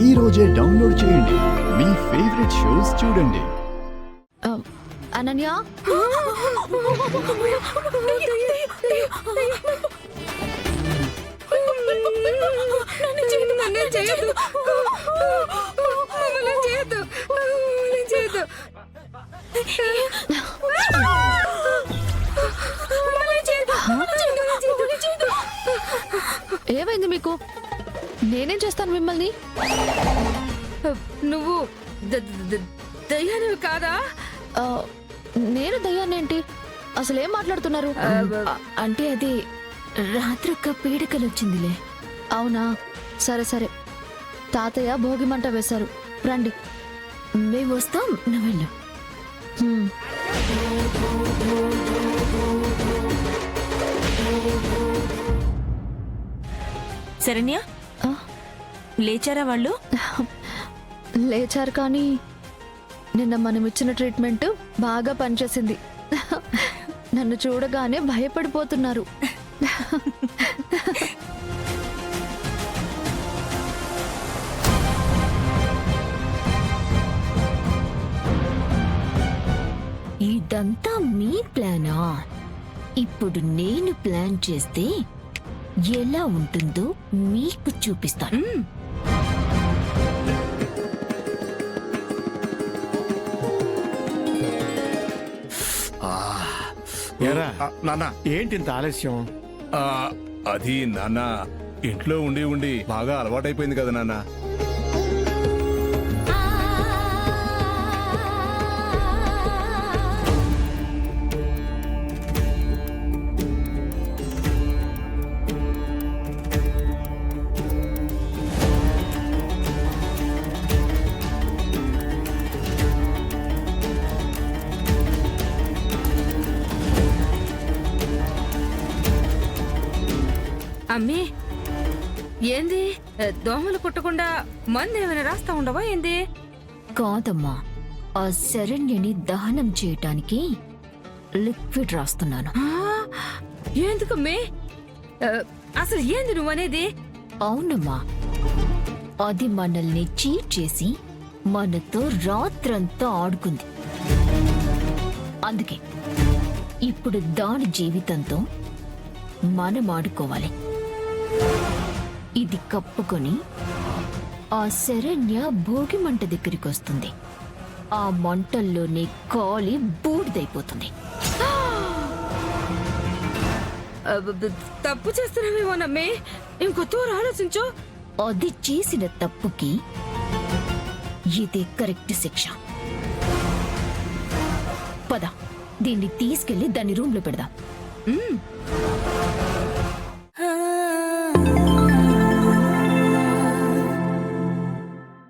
ఈ రోజే డౌన్లోడ్ చేయండి. మీ ఫేవరెట్ షోస్ చూడండి. అనన్య, ఏమైంది మీకు? నేనేం చేస్తాను మిమ్మల్ని? నువ్వు దయ్యానివి కాదా? నేను దయ్యాన్నేంటి? అసలు ఏం మాట్లాడుతున్నారు? అంటే అది రాత్రొక్క పీడకలు వచ్చిందిలే. అవునా, సరే సరే. తాతయ్య భోగి మంట వేశారు, రండి. మేము వస్తాం, నువ్వు వెళ్ళు. శరణ్య, లేచారా వాళ్ళు? లేచారు, కానీ నిన్న మనం ఇచ్చిన ట్రీట్మెంట్ బాగా పనిచేసింది. నన్ను చూడగానే భయపడిపోతున్నారు. ఇదంతా మీ ప్లానా? ఇప్పుడు నేను ప్లాన్ చేస్తే ఎలా ఉంటుందో మీకు చూపిస్తాను. నాన్న, ఏంటి ఇంత ఆలస్యం? అది నాన్న, ఇంట్లో ఉండి ఉండి బాగా అలవాటైపోయింది కదా నాన్న. అమ్మీ, ఏంది దోమలు కుట్టకుండా మందు ఏమైనా రాస్తా ఉండవా ఏంది? కాదమ్మా, ఆ శరణ్యని దహనం చేయటానికి లిక్విడ్ రాస్తున్నాను. ఎందుకమ్మే? అసలు ఏంది నువ్వనేది? అవునమ్మా, అది మనల్ని చీట్ చేసి మనతో రాత్రంతా ఆడుకుంది. అందుకే ఇప్పుడు దాని జీవితంతో మనం ఆడుకోవాలి. ఇది కప్పుకొని ఆ శరణ్య భోగి మంట దగ్గరికి వస్తుంది. ఆ మంటల్లోనే కాలి బూడిదైపోతుంది. తప్పు చేస్తున్నామేమోనమ్మే, ఇంకొత్తు ఆలోచించు. అది చేసిన తప్పుకి ఇదే కరెక్ట్ శిక్ష. పద, దీన్ని తీసుకెళ్లి దాన్ని రూమ్ లో పెడదాం.